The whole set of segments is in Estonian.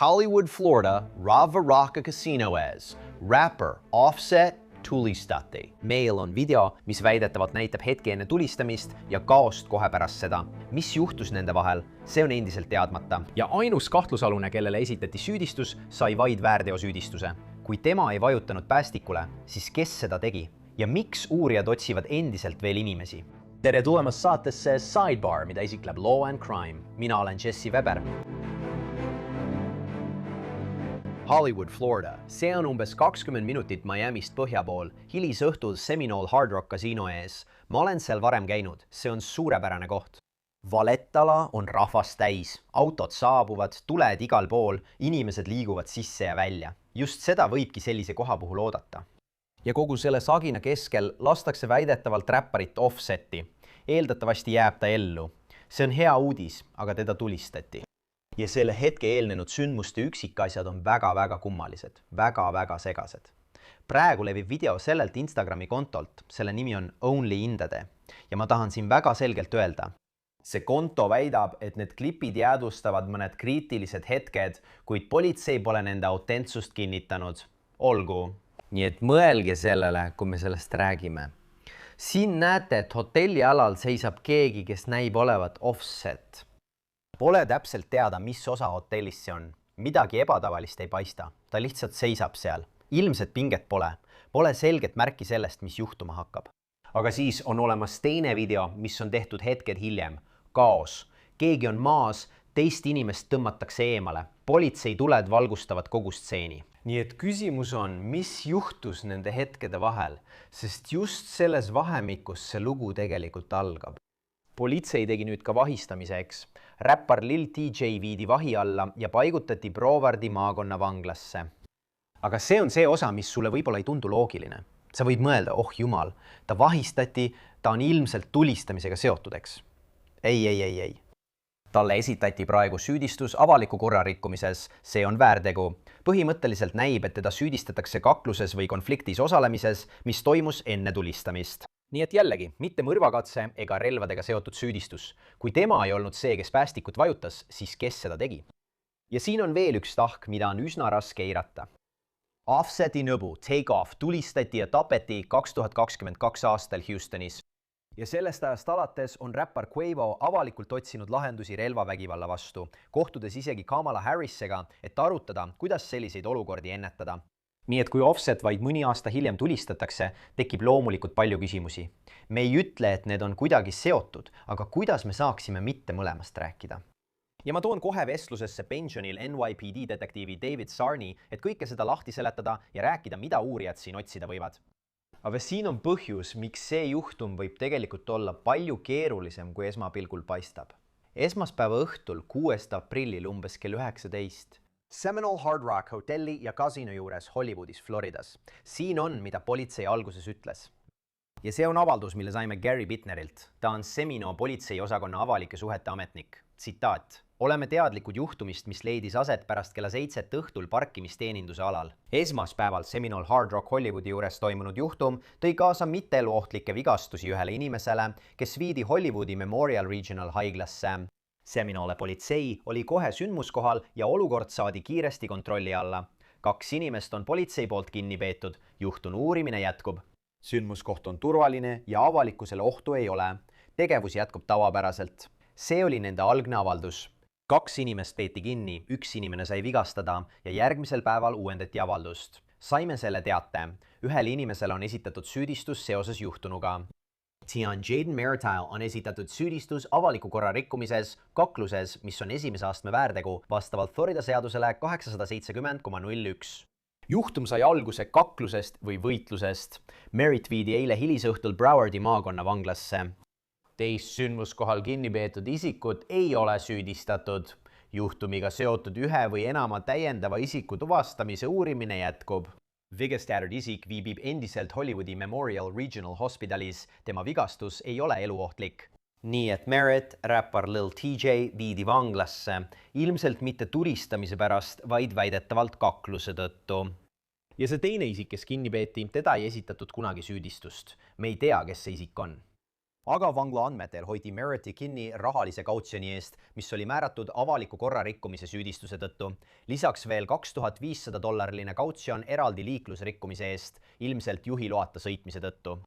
Hollywood, Florida, Ravaraca Casino ees. Rapper Offset tulistati. Meil on video, mis väidetavalt näitab hetke enne tulistamist ja kaost kohe pärast seda. Mis juhtus nende vahel, see on endiselt teadmata. Ja ainus kahtlusalune, kellele esitati süüdistus, sai vaid väärteosüüdistuse. Kui tema ei vajutanud päästikule, siis kes seda tegi? Ja miks uurijad otsivad endiselt veel inimesi? Tere tulemast saatesse Sidebar, mida esitleb Law and Crime. Mina olen Jesse Weber. Hollywood, Florida. See on umbes 20 minutit Miamist põhja pool, hilisõhtul Seminole Hard Rock Casino ees. Ma olen seal varem käinud, see on suurepärane koht. Valettala on rahvast täis, autod saabuvad, tuled igal pool, inimesed liiguvad sisse ja välja. Just seda võibki sellise koha puhul oodata. Ja kogu selle sagina keskel lastakse väidetavalt räpparit Offseti. Eeldatavasti jääb ta ellu. See on hea uudis, aga teda tulistati. Ja selle hetke eelnenud sündmuste üksikasjad on väga kummalised, väga segased. Praegu levib video sellelt Instagrami kontolt, selle nimi on Only Indade ja ma tahan siin väga selgelt öelda. See konto väidab, et need klipid jäädvustavad mõned kriitilised hetked, kuid politsei pole nende autentsust kinnitanud. Olgu. Nii et mõelge sellele, kui me sellest räägime. Siin näete, et hotellialal seisab keegi, kes näib olevat Offset. Pole täpselt teada, mis osa hotellist see on. Midagi ebatavalist ei paista. Ta lihtsalt seisab seal. Ilmselt pinget pole. Pole selget märki sellest, mis juhtuma hakkab. Aga siis on olemas teine video, mis on tehtud hetked hiljem. Kaos. Keegi on maas, teist inimest tõmmatakse eemale. Politsei tuled valgustavad kogu stseeni. Nii et küsimus on, mis juhtus nende hetkede vahel, sest just selles vahemikus see lugu tegelikult algab. Politsei tegi nüüd ka vahistamiseks. Räppar Lil TJ viidi vahi alla ja paigutati Browardi maakonna vanglasse. Aga see on see osa, mis sulle võib-olla ei tundu loogiline. Sa võid mõelda, oh jumal, ta vahistati, ta on ilmselt tulistamisega seotud, eks? Ei. Talle esitati praegu süüdistus avaliku korra rikkumises, see on väärtegu. Põhimõtteliselt näib, et teda süüdistatakse kakluses või konfliktis osalemises, mis toimus enne tulistamist. Nii et jällegi, mitte mõrvakatse ega relvadega seotud süüdistus. Kui tema ei olnud see, kes päästikut vajutas, siis kes seda tegi? Ja siin on veel üks tahk, mida on üsna raske eirata. Offseti nõbu Take Off tulistati ja tapeti 2022 aastal Houstonis. Ja sellest ajast alates on räppar Quavo avalikult otsinud lahendusi relvavägivalla vastu, kohtudes isegi Kamala Harrisega, et arutada, kuidas selliseid olukordi ennetada. Nii et kui Offset vaid mõni aasta hiljem tulistatakse, tekib loomulikult palju küsimusi. Me ei ütle, et need on kuidagi seotud, aga kuidas me saaksime mitte mõlemast rääkida? Ja ma toon kohe vestlusesse pensionil NYPD detektiivi David Sarney, et kõike seda lahti seletada ja rääkida, mida uurijad siin otsida võivad. Aga siin on põhjus, miks see juhtum võib tegelikult olla palju keerulisem, kui esmapilgul paistab. Esmaspäeva õhtul 6. aprillil umbes kell 19. Seminole Hard Rock hotelli ja kasino juures Hollywoodis, Floridas. Siin on, mida politsei alguses ütles. Ja see on avaldus, mille saime Gary Bittnerilt. Ta on Seminole politsei osakonna avalike suhete ametnik. Tsitaat. Oleme teadlikud juhtumist, mis leidis aset pärast kella 7 õhtul parkimisteeninduse alal. Esmaspäeval Seminole Hard Rock Hollywoodi juures toimunud juhtum tõi kaasa mitteeluohtlikke vigastusi ühele inimesele, kes viidi Hollywoodi Memorial Regional haiglasse. Seminole politsei oli kohe sündmuskohal ja olukord saadi kiiresti kontrolli alla. 2 inimest on politsei poolt kinni peetud, juhtunu uurimine jätkub. Sündmuskoht on turvaline ja avalikkusele ohtu ei ole. Tegevus jätkub tavapäraselt. See oli nende algne avaldus. 2 inimest peeti kinni, 1 inimene sai vigastada ja järgmisel päeval uuendati avaldust. Saime selle teate. Ühel inimesele on esitatud süüdistus seoses juhtunuga. Tion Jaden Meritile on esitatud süüdistus avaliku korra rikkumises, kakluses, mis on esimese astme väärtegu, vastavalt Florida seadusele 870,01. Juhtum sai alguse kaklusest või võitlusest. Merit viidi eile hilisõhtul Browardi maakonna vanglasse. Teist sündmuskohal kinni peetud isikud ei ole süüdistatud. Juhtumiga seotud ühe või enama täiendava isiku tuvastamise uurimine jätkub. Vigastatud isik viibib endiselt Hollywoodi Memorial Regional Hospitalis. Tema vigastus ei ole eluohtlik. Nii et Merit, räppar Lil TJ viidi vanglasse. Ilmselt mitte tulistamise pärast, vaid väidetavalt kakluse tõttu. Ja see teine isik, kes kinni peeti, teda ei esitatud kunagi süüdistust. Me ei tea, kes see isik on. aga vangla andmetel hoiti Merritti kinni rahalise kautsjoni eest, mis oli määratud avaliku korra rikkumise süüdistuse tõttu. Lisaks veel $2500 kautsjon eraldi liiklusrikkumise eest, ilmselt juhiloata sõitmise tõttu.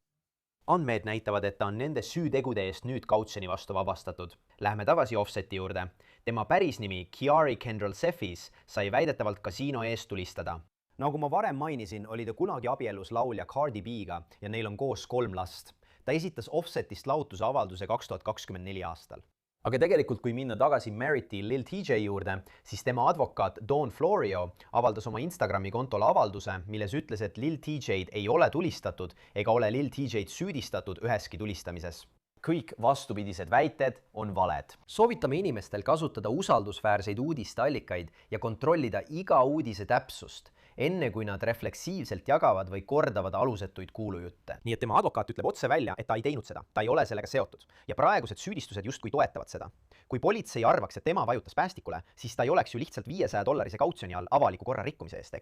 Andmed näitavad, et ta on nende süütegude eest nüüd kautsjoni vastu vabastatud. Lähme tagasi Offseti juurde. Tema pärisnimi Kiari Kendall Seffis sai väidetavalt kasiino eest tulistada. Nagu ma varem mainisin, oli ta kunagi abiellus laulja Cardi B'ga ja neil on koos 3 last. Ta esitas Offsetist lahutuse avalduse 2024 aastal. Aga tegelikult, kui minna tagasi Merritti Lil TJ juurde, siis tema advokaat Dawn Florio avaldas oma Instagrami kontol avalduse, milles ütles, et Lil TJ'd ei ole tulistatud ega ole Lil TJ'd süüdistatud üheski tulistamises. Kõik vastupidised väited on valed. Soovitame inimestel kasutada usaldusväärseid uudisteallikaid ja kontrollida iga uudise täpsust, enne kui nad refleksiivselt jagavad või kordavad alusetuid kuulujutte. Nii et tema advokaat ütleb otse välja, et ta ei teinud seda, ta ei ole sellega seotud. Ja praegused süüdistused justkui toetavad seda. Kui politsei arvaks, et tema vajutas päästikule, siis ta ei oleks ju lihtsalt $500 kautsjoni all avaliku korra rikkumise eest,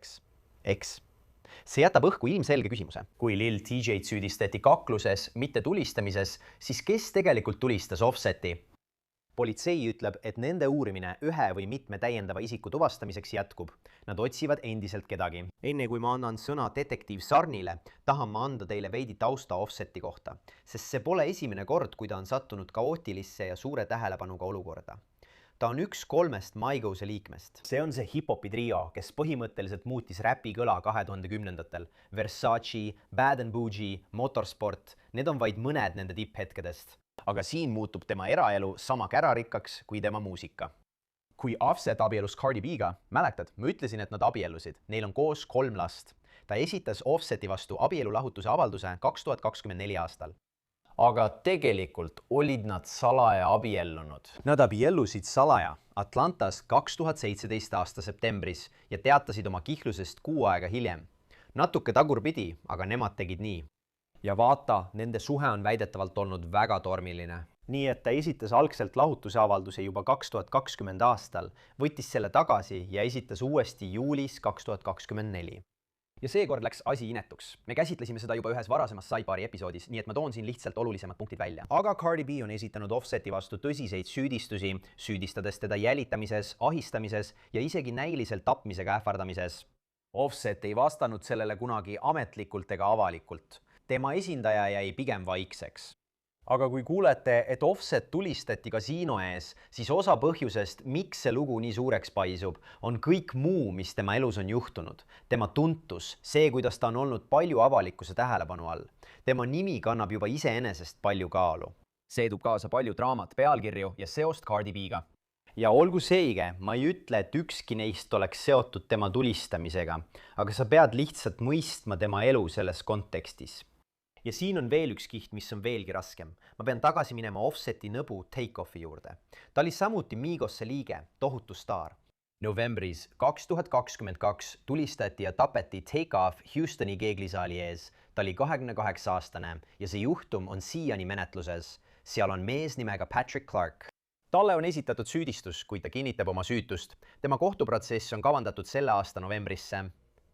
eks? See jätab õhku ilmselge küsimuse. Kui Lil TJ'd süüdistati kakluses, mitte tulistamises, siis kes tegelikult tulistas Offseti? Politsei ütleb, et nende uurimine ühe või mitme täiendava isiku tuvastamiseks jätkub. Nad otsivad endiselt kedagi. Enne kui ma annan sõna detektiiv Sarnile, tahan ma anda teile veidi tausta Offseti kohta, sest see pole esimene kord, kui ta on sattunud kaootilisse ja suure tähelepanuga olukorda. Ta on üks 3 Mighose liikmest. See on see hip-hopi trio, kes põhimõtteliselt muutis räpi kõla 2010-ndatel. Versace, Bad and Bougie, Motorsport, need on vaid mõned nende tipphetkedest. Aga siin muutub tema eraelu sama kärarikkaks kui tema muusika. Kui Offset abiellus Cardi B'ga, mäletad, ma ütlesin, et nad abiellusid. Neil on koos 3 last. Ta esitas Offseti vastu abielulahutuse avalduse 2024 aastal. Aga tegelikult olid nad salaja abiellunud. Nad abiellusid salaja Atlantas 2017 aasta septembris ja teatasid oma kihlusest 6 aega hiljem. Natuke tagurpidi, aga nemad tegid nii. Ja vaata, nende suhe on väidetavalt olnud väga tormiline. Nii et ta esitas algselt lahutuse avalduse juba 2020 aastal, võttis selle tagasi ja esitas uuesti juulis 2024. Ja seekord läks asi inetuks. Me käsitlesime seda juba ühes varasemas Sidebaari episoodis, nii et ma toon siin lihtsalt olulisemad punktid välja. Aga Cardi B on esitanud Offseti vastu tõsiseid süüdistusi, süüdistades teda jälitamises, ahistamises ja isegi näiliselt tapmisega ähvardamises. Offset ei vastanud sellele kunagi ametlikult ega avalikult. Tema esindaja jäi pigem vaikseks. Aga kui kuulete, et Offset tulistati kasiino ees, siis osa põhjusest, miks see lugu nii suureks paisub, on kõik muu, mis tema elus on juhtunud. Tema tuntus, see, kuidas ta on olnud palju avalikkuse tähelepanu all. Tema nimi kannab juba iseenesest palju kaalu. See toob kaasa palju draamat, pealkirju ja seost Cardi B'ga. Ja olgu seige, ma ei ütle, et ükski neist oleks seotud tema tulistamisega, aga sa pead lihtsalt mõistma tema elu selles kontekstis. Ja siin on veel üks kiht, mis on veelgi raskem. Ma pean tagasi minema Offseti nõbu Takeoffi juurde. Ta oli samuti Migosse liige, tohutu staar. Novembris 2022 tulistati ja tapeti Takeoff Houstoni keeglisaali ees. Ta oli 28-aastane ja see juhtum on siiani menetluses. Seal on mees nimega Patrick Clark. Talle on esitatud süüdistus, kuid ta kinnitab oma süütust. Tema kohtuprotsess on kavandatud selle aasta novembrisse.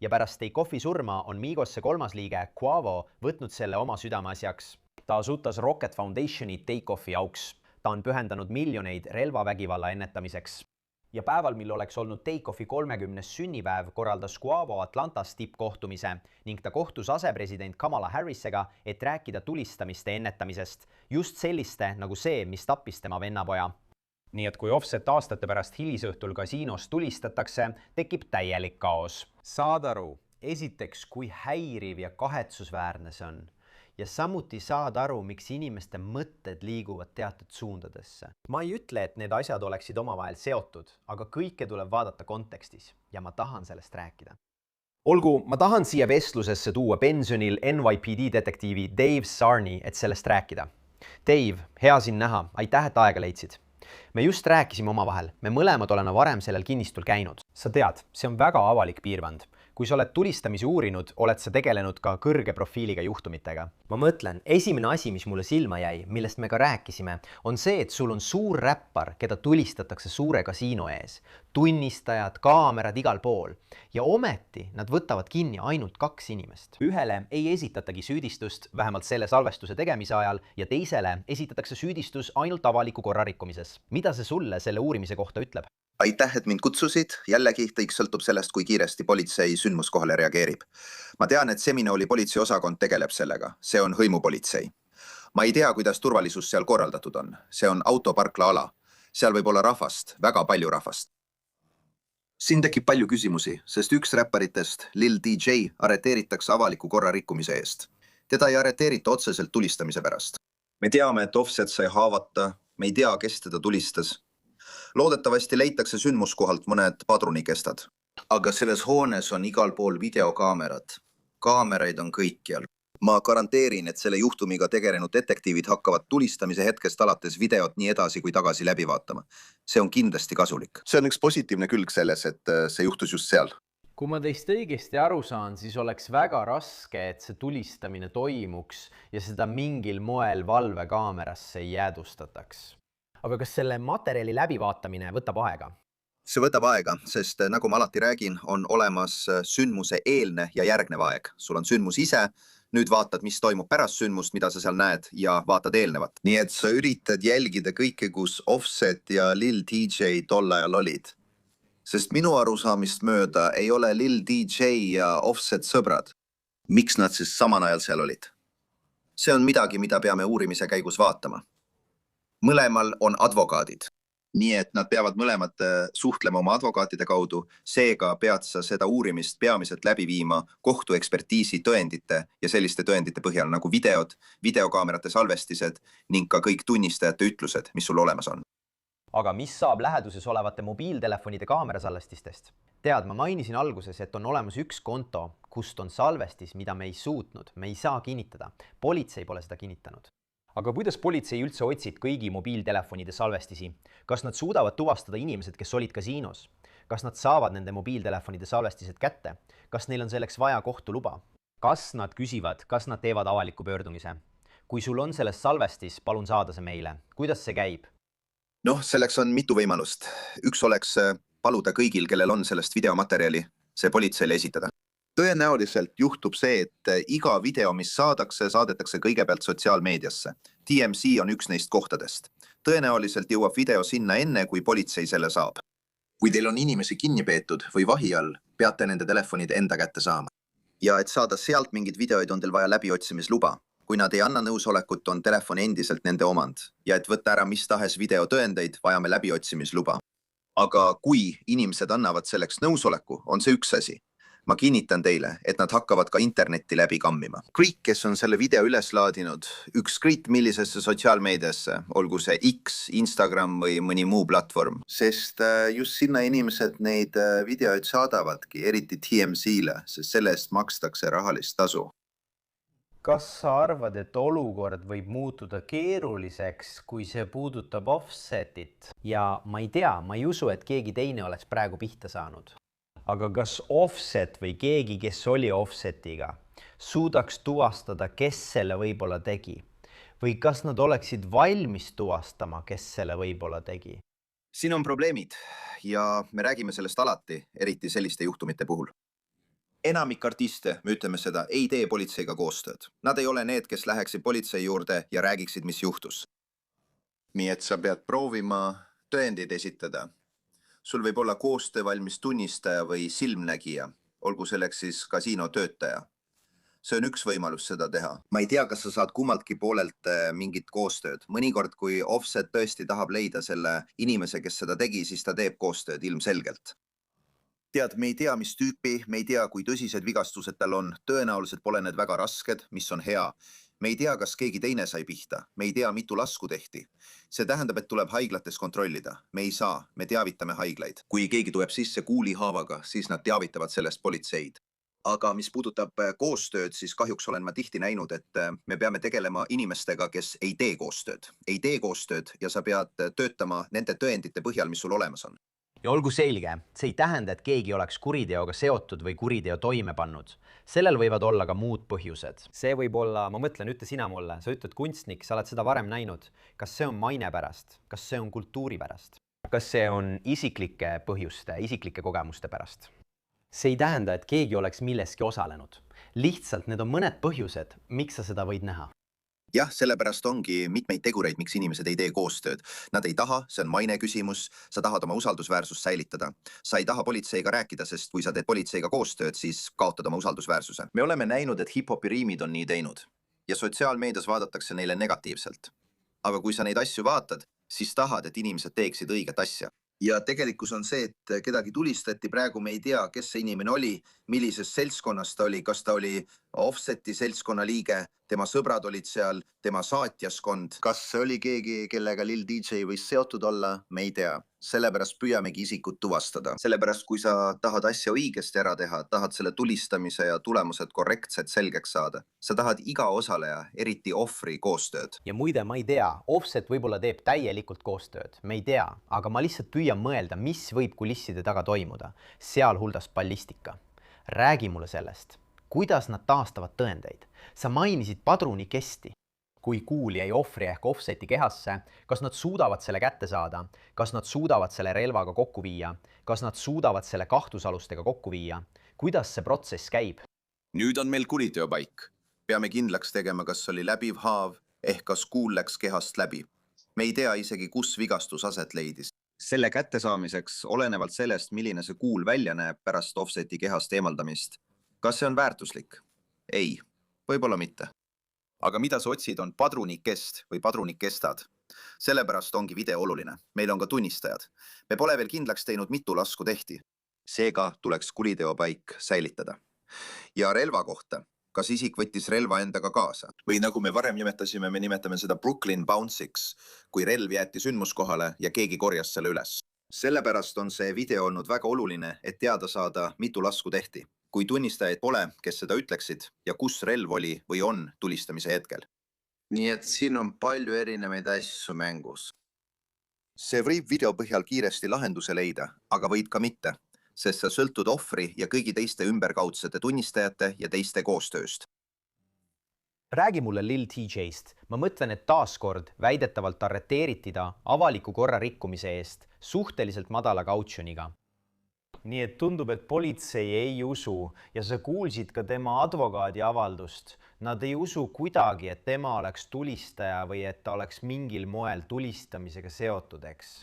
Ja pärast Takeoffi surma on Migosse 3. liige Quavo võtnud selle oma südameasjaks. Ta asutas Rocket Foundationi Takeoffi auks. Ta on pühendanud miljoneid relvavägivalla ennetamiseks. Ja päeval, mil oleks olnud Takeoffi 30. sünnipäev, korraldas Quavo Atlantas tippkohtumise ning ta kohtus asepresident Kamala Harrisega, et rääkida tulistamiste ennetamisest. Just selliste nagu see, mis tappis tema vennapoja. Nii et kui Offset aastate pärast hilisõhtul kasiinos tulistatakse, tekib täielik kaos. Saad aru, esiteks, kui häiriv ja kahetsusväärne see on. Ja samuti saad aru, miks inimeste mõtted liiguvad teatud suundadesse. Ma ei ütle, et need asjad oleksid omavahel seotud, aga kõike tuleb vaadata kontekstis ja ma tahan sellest rääkida. Olgu, ma tahan siia vestlusesse tuua pensionil NYPD detektiivi Dave Sarni, et sellest rääkida. Dave, hea sind näha, aitäh, et aega leidsid. Me just rääkisime omavahel, me mõlemad oleme varem sellel kinnistul käinud. Sa tead, see on väga avalik piirkond. kui sa oled tulistamisi uurinud, oled sa tegelenud ka kõrge profiiliga juhtumitega. ma mõtlen, esimene asi, mis mulle silma jäi, millest me ka rääkisime, on see, et sul on suur räppar, keda tulistatakse suure kasiino ees. Tunnistajad, kaamerad igal pool. Ja ometi nad võtavad kinni ainult 2 inimest. Ühele ei esitatagi süüdistust, vähemalt selle salvestuse tegemise ajal, ja teisele esitatakse süüdistus ainult avaliku korra rikkumises. Mida see sulle selle uurimise kohta ütleb? Aitäh, et mind kutsusid. Jällegi kõik sõltub sellest, kui kiiresti politsei sündmuskohale reageerib. Ma tean, et Seminooli politseiosakond tegeleb sellega. See on hõimupolitsei. Ma ei tea, kuidas turvalisus seal korraldatud on. See on autoparkla ala. Seal võib olla rahvast, väga palju rahvast. Siin tekib palju küsimusi, sest üks räpparitest, Lil DJ, arreteeritakse avaliku korra rikkumise eest. Teda ei arreteerita otseselt tulistamise pärast. Me teame, et Offset sai haavata. Me ei tea, kes teda tulistas. Loodetavasti leitakse sündmuskohalt mõned padrunikestad. Aga selles hoones on igal pool videokaamerad. Kaameraid on kõikjal. Ma garanteerin, et selle juhtumiga tegelenud detektiivid hakkavad tulistamise hetkest alates videot nii edasi kui tagasi läbi vaatama. See on kindlasti kasulik. See on üks positiivne külg selles, et see juhtus just seal. Kui ma teist õigesti aru saan, siis oleks väga raske, et see tulistamine toimuks ja seda mingil moel valvekaamerasse ei jäädustataks. Aga kas selle materjali läbivaatamine võtab aega? See võtab aega, sest nagu ma alati räägin, on olemas sündmuse eelne ja järgnev aeg. Sul on sündmus ise, nüüd vaatad, mis toimub pärast sündmust, mida sa seal näed ja vaatad eelnevat. Nii et sa üritad jälgida kõike, kus Offset ja Lil DJ tol ajal olid. Sest minu arusaamist mööda ei ole Lil DJ ja Offset sõbrad. Miks nad siis samal ajal seal olid? See on midagi, mida peame uurimise käigus vaatama. Mõlemal on advokaadid. Nii et nad peavad mõlemad suhtlema oma advokaatide kaudu, seega pead sa seda uurimist peamiselt läbi viima kohtuekspertiisi tõendite ja selliste tõendite põhjal nagu videod, videokaamerate salvestised ning ka kõik tunnistajate ütlused, mis sul olemas on. Aga mis saab läheduses olevate mobiiltelefonide kaamerasalvestistest? Tead, ma mainisin alguses, et on olemas üks konto, kust on salvestis, mida me ei suutnud, me ei saa kinnitada. Politsei pole seda kinnitanud. Aga kuidas politsei üldse otsid kõigi mobiiltelefonide salvestisi? Kas nad suudavad tuvastada inimesed, kes olid kasiinos? Kas nad saavad nende mobiiltelefonide salvestised kätte? Kas neil on selleks vaja kohtuluba? Kas nad küsivad, kas nad teevad avaliku pöördumise? Kui sul on selles salvestis, palun saada see meile. Kuidas see käib? Selleks on mitu võimalust. Üks oleks paluda kõigil, kellel on sellest videomaterjali, see politseile esitada. Tõenäoliselt juhtub see, et iga video, mis saadetakse kõigepealt sotsiaalmeediasse. TMC on üks neist kohtadest. Tõenäoliselt jõuab video sinna enne, kui politsei selle saab. Kui teil on inimesi kinni peetud või vahi all, peate nende telefonid enda kätte saama. Ja et saada sealt mingid videoid, on teil vaja läbiotsimisluba. Kui nad ei anna nõusolekut, on telefon endiselt nende omand. Ja et võtta ära mis tahes videotõendeid, vajame läbiotsimisluba. Aga kui inimesed annavad selleks nõusoleku, on see üks asi. Ma kinnitan teile, et nad hakkavad ka internetti läbi kammima. Kõik, kes on selle video üles laadinud, ükskõik millisesse sotsiaalmeediasse, olgu see X, Instagram või mõni muu platvorm, sest just sinna inimesed neid videoid saadavadki, eriti TMC-le, sest selle eest makstakse rahalist tasu. Kas sa arvad, et olukord võib muutuda keeruliseks, kui see puudutab Offsetit? Ja ma ei tea, ma ei usu, et keegi teine oleks praegu pihta saanud. Aga kas Offset või keegi, kes oli Offsetiga, suudaks tuvastada, kes selle võib-olla tegi? Või kas nad oleksid valmis tuvastama, kes selle võib-olla tegi? Siin on probleemid ja me räägime sellest alati, eriti selliste juhtumite puhul. Enamik artiste, me ütleme seda, ei tee politseiga koostööd. Nad ei ole need, kes läheksid politsei juurde ja räägiksid, mis juhtus. Nii et sa pead proovima tõendid esitada. Sul võib olla koostöövalmis tunnistaja või silmnägija, olgu selleks siis kasiino töötaja. See on üks võimalus seda teha. Ma ei tea, kas sa saad kummaltki poolelt mingit koostööd. Mõnikord, kui Offset tõesti tahab leida selle inimese, kes seda tegi, siis ta teeb koostööd ilmselgelt. Tead, me ei tea, mis tüüpi, me ei tea, kui tõsised vigastused tal on. Tõenäoliselt pole need väga rasked, mis on hea. Me ei tea, kas keegi teine sai pihta. Me ei tea, mitu lasku tehti. See tähendab, et tuleb haiglates kontrollida. Me ei saa, me teavitame haiglaid. Kui keegi tuleb sisse kuulihaavaga, siis nad teavitavad sellest politseid. Aga mis puudutab koostööd, siis kahjuks olen ma tihti näinud, et me peame tegelema inimestega, kes ei tee koostööd. Ei tee koostööd ja sa pead töötama nende tõendite põhjal, mis sul olemas on. ja olgu selge, see ei tähenda, et keegi oleks kuriteoga seotud või kuriteo toime pannud. Sellel võivad olla ka muud põhjused. See võib olla, ma mõtlen, ütle sina mulle, sa ütled kunstnik, sa oled seda varem näinud. Kas see on maine pärast? Kas see on kultuuri pärast? Kas see on isiklike põhjuste, isiklike kogemuste pärast? See ei tähenda, et keegi oleks milleski osalenud. Lihtsalt need on mõned põhjused, miks sa seda võid näha. Jah, sellepärast ongi mitmeid tegureid, miks inimesed ei tee koostööd. Nad ei taha, see on maine küsimus, sa tahad oma usaldusväärsust säilitada. Sa ei taha politseiga rääkida, sest kui sa teed politseiga koostööd, siis kaotad oma usaldusväärsuse. Me oleme näinud, et hip-hopi riimid on nii teinud ja sotsiaalmeedias vaadatakse neile negatiivselt. Aga kui sa neid asju vaatad, siis tahad, et inimesed teeksid õiget asja. Ja tegelikkus on see, et kedagi tulistati, praegu me ei tea, kes see inimene oli, millises seltskonnas ta oli, kas ta oli Offseti seltskonna liige, tema sõbrad olid seal, tema saatjaskond. Kas see oli keegi, kellega Lil DJ võis seotud olla, me ei tea. Sellepärast püüamegi isikut tuvastada. Sellepärast, kui sa tahad asja õigesti ära teha, tahad selle tulistamise ja tulemused korrektselt selgeks saada. Sa tahad iga osaleja, eriti ohvri koostööd. Ja muide, ma ei tea, Offset võib-olla teeb täielikult koostööd. Me ei tea, aga ma lihtsalt püüan mõelda, mis võib kulisside taga toimuda, sealhulgas ballistika. Räägi mulle sellest. Kuidas nad taastavad tõendeid? Sa mainisid padruni kesti. Kui kuul jäi ohvri ehk Offseti kehasse, kas nad suudavad selle kätte saada, kas nad suudavad selle relvaga kokku viia, kas nad suudavad selle kahtlusalustega kokku viia, kuidas see protsess käib? Nüüd on meil kuriteopaik. Peame kindlaks tegema, kas oli läbiv haav ehk kas kuul läks kehast läbi. Me ei tea isegi, kus vigastus aset leidis. Selle kättesaamiseks, olenevalt sellest, milline see kuul välja näeb pärast Offseti kehast eemaldamist. Kas see on väärtuslik? Ei, võib-olla mitte. Aga mida sa otsid on padrunikest või padrunikestad. Sellepärast ongi video oluline. Meil on ka tunnistajad. Me pole veel kindlaks teinud, mitu lasku tehti. Seega tuleks kuriteopaik säilitada. Ja relva kohta. Kas isik võttis relva endaga kaasa? Või nagu me varem nimetasime, me nimetame seda Brooklyn Bounce'iks, kui relv jäeti sündmuskohale ja keegi korjas selle üles. Sellepärast on see video olnud väga oluline, et teada saada, mitu lasku tehti. Kui tunnistajaid pole, kes seda ütleksid ja kus relv oli või on tulistamise hetkel. Nii et siin on palju erinevaid asju mängus. See võib video põhjal kiiresti lahenduse leida, aga võid ka mitte, sest sa sõltud ohvri ja kõigi teiste ümberkaudsete tunnistajate ja teiste koostööst. Räägi mulle Lil TJ'st. Ma mõtlen, et taaskord väidetavalt arreteeriti ta avaliku korra rikkumise eest suhteliselt madala kautsjoniga. Nii et tundub, et politsei ei usu ja sa kuulsid ka tema advokaadi avaldust. Nad ei usu kuidagi, et tema oleks tulistaja või et ta oleks mingil moel tulistamisega seotud, eks?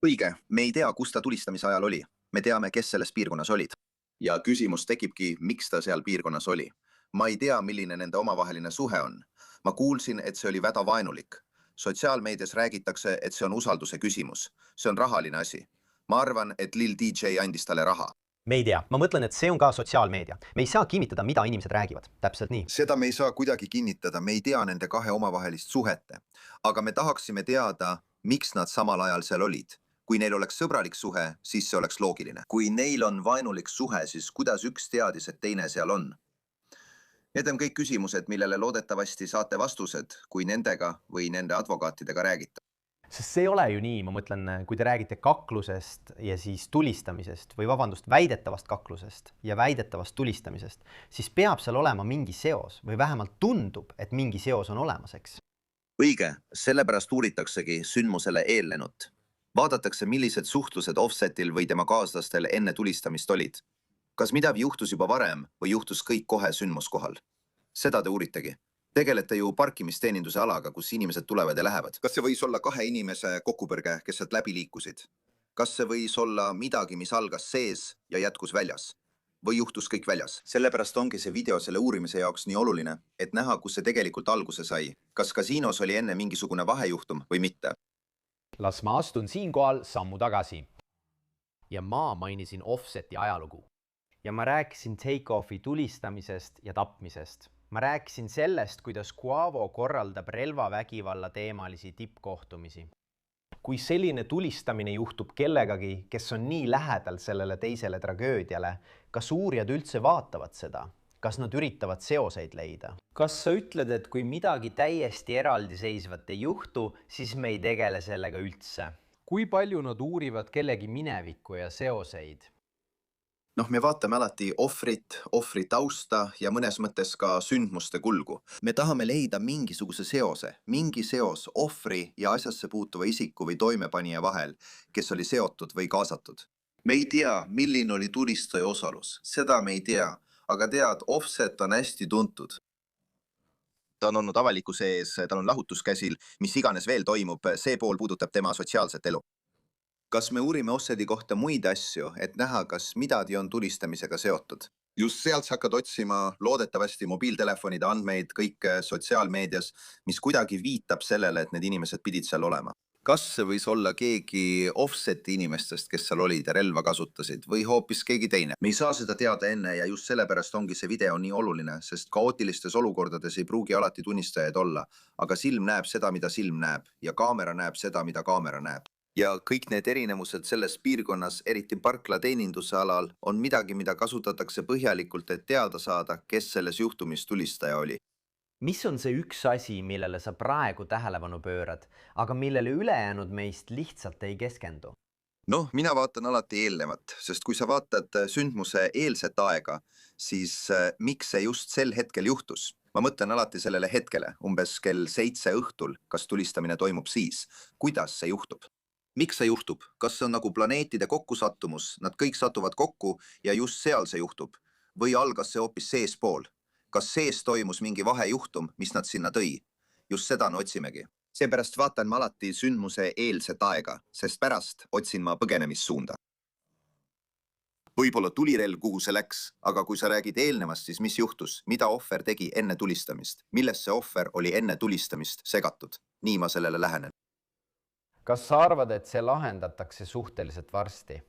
Õige, me ei tea, kus ta tulistamise ajal oli. Me teame, kes selles piirkonnas olid. Ja küsimus tekibki, miks ta seal piirkonnas oli. Ma ei tea, milline nende omavaheline suhe on. Ma kuulsin, et see oli väga vaenulik. Sotsiaalmeedias räägitakse, et see on usalduse küsimus. See on rahaline asi. Ma arvan, et Lil DJ andis talle raha. Me ei tea. Ma mõtlen, et see on ka sotsiaalmeedia. Me ei saa kinnitada, mida inimesed räägivad. Täpselt nii. Seda me ei saa kuidagi kinnitada. Me ei tea nende kahe omavahelist suhete. Aga me tahaksime teada, miks nad samal ajal seal olid. Kui neil oleks sõbralik suhe, siis see oleks loogiline. Kui neil on vaenulik suhe, siis kuidas üks teadis, et teine seal on? Need on kõik küsimused, millele loodetavasti saate vastused, kui nendega või nende advokaatidega räägite. Sest see ei ole ju nii, ma mõtlen, kui te räägite kaklusest ja siis tulistamisest või vabandust, väidetavast kaklusest ja väidetavast tulistamisest, siis peab seal olema mingi seos või vähemalt tundub, et mingi seos on olemas, eks? Õige, sellepärast uuritaksegi sündmusele eellenut. Vaadatakse, millised suhtlused Offsetil või tema kaaslastel enne tulistamist olid. Kas midagi juhtus juba varem või juhtus kõik kohe sündmuskohal? Seda te uuritegi. Tegelete ju parkimisteeninduse alaga, kus inimesed tulevad ja lähevad. Kas see võis olla kahe inimese kokkupõrge, kes sealt läbi liikusid? Kas see võis olla midagi, mis algas sees ja jätkus väljas? Või juhtus kõik väljas? Sellepärast ongi see video selle uurimise jaoks nii oluline, et näha, kus see tegelikult alguse sai. Kas kasiinos oli enne mingisugune vahejuhtum või mitte? Las ma astun siinkohal sammu tagasi. Ja ma mainisin Offseti ajalugu. Ja ma rääkisin Take-Offi tulistamisest ja tapmisest. Ma rääkisin sellest, kuidas Quavo korraldab relvavägivalla teemalisi tippkohtumisi. Kui selline tulistamine juhtub kellegagi, kes on nii lähedal sellele teisele tragöödiale, kas uurijad üldse vaatavad seda? Kas nad üritavad seoseid leida? Kas sa ütled, et kui midagi täiesti eraldiseisvat ei juhtu, siis me ei tegele sellega üldse? kui palju nad uurivad kellegi minevikku ja seoseid? noh, me vaatame alati ohvri tausta ja mõnes mõttes ka sündmuste kulgu. me tahame leida mingisuguse seose, mingi seos ohvri ja asjasse puutuva isiku või toimepanija vahel, kes oli seotud või kaasatud. me ei tea, milline oli tulistaja osalus, seda me ei tea, aga tead, Offset on hästi tuntud. ta on olnud avalikkuse ees, tal on lahutuskäsil, mis iganes veel toimub, see pool puudutab tema sotsiaalset elu. kas me uurime Offseti kohta muid asju, et näha, kas midagi on tulistamisega seotud? just sealt sa hakkad otsima loodetavasti mobiiltelefonide andmeid kõik sotsiaalmeedias, mis kuidagi viitab sellele, et need inimesed pidid seal olema. kas see võis olla keegi Offseti inimestest, kes seal olid ja relva kasutasid või hoopis keegi teine? me ei saa seda teada enne ja just sellepärast ongi see video nii oluline, sest kaootilistes olukordades ei pruugi alati tunnistajaid olla, aga silm näeb seda, mida silm näeb ja kaamera näeb seda, mida kaamera näeb. ja kõik need erinevused selles piirkonnas, eriti parkla teeninduse alal, on midagi, mida kasutatakse põhjalikult, et teada saada, kes selles juhtumis tulistaja oli. Mis on see üks asi, millele sa praegu tähelepanu pöörad, aga millele ülejäänud meist lihtsalt ei keskendu? noh, mina vaatan alati eelnevat, sest kui sa vaatad sündmuse eelset aega, siis miks see just sel hetkel juhtus? ma mõtlen alati sellele hetkele, umbes kell 7 õhtul, kas tulistamine toimub siis. kuidas see juhtub? miks see juhtub? kas see on nagu planeetide kokkusattumus, nad kõik satuvad kokku ja just seal see juhtub? või algas see hoopis seespool? kas sees toimus mingi vahejuhtum, mis nad sinna tõi? just seda me otsimegi. seepärast vaatan ma alati sündmuse eelset aega, sest pärast otsin ma põgenemissuunda. võib-olla tulirelv, kuhu see läks, aga kui sa räägid eelnevast, siis mis juhtus? mida ohver tegi enne tulistamist? millest see ohver oli enne tulistamist segatud? nii ma sellele lähenen. Kas sa arvad, et see lahendatakse suhteliselt varsti?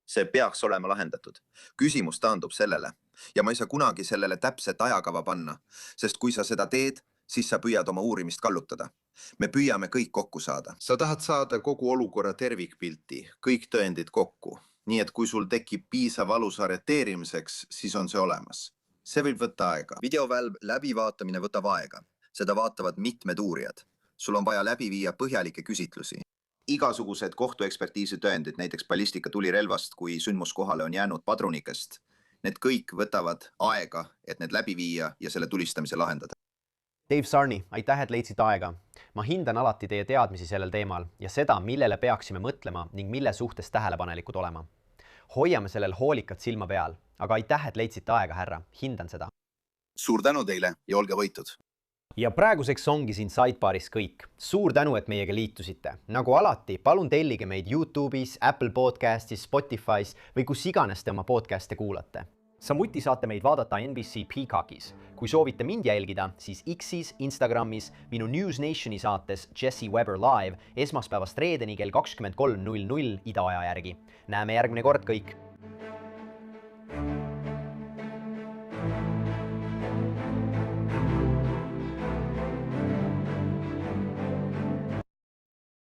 see peaks olema lahendatud. küsimus taandub sellele ja ma ei saa kunagi sellele täpset ajakava panna, sest kui sa seda teed, siis sa püüad oma uurimist kallutada. me püüame kõik kokku saada. sa tahad saada kogu olukorra tervikpilti, kõik tõendid kokku. nii et kui sul tekib piisav alus arreteerimiseks, siis on see olemas. see võib võtta aega. videovälv läbivaatamine võtab aega. seda vaatavad mitmed uurijad. sul on vaja läbi viia põhjalikke küsitlusi. igasugused kohtuekspertiisi tõendid, näiteks ballistika tulirelvast, kui sündmuskohale on jäänud padrunikest, need kõik võtavad aega, et need läbi viia ja selle tulistamise lahendada. Dave Sarni, aitäh, et leidsid aega. Ma hindan alati teie teadmisi sellel teemal ja seda, millele peaksime mõtlema ning mille suhtes tähelepanelikud olema. Hoiame sellel hoolikalt silma peal, aga aitäh, et leidsite aega, härra. Hindan seda. Suur tänu teile ja olge võitud. Ja praeguseks ongi siin Sidebaaris kõik. Suur tänu, et meiega liitusite. Nagu alati, palun tellige meid YouTube'is, Apple Podcastis, Spotify's või kus iganes te oma podcast'e kuulate. Samuti saate meid vaadata NBC Peacockis. Kui soovite mind jälgida, siis X'is, Instagramis, minu News Nationi saates Jesse Weber Live esmaspäevast reedeni kell 23:00 idaaja järgi. Näeme järgmine kord kõik!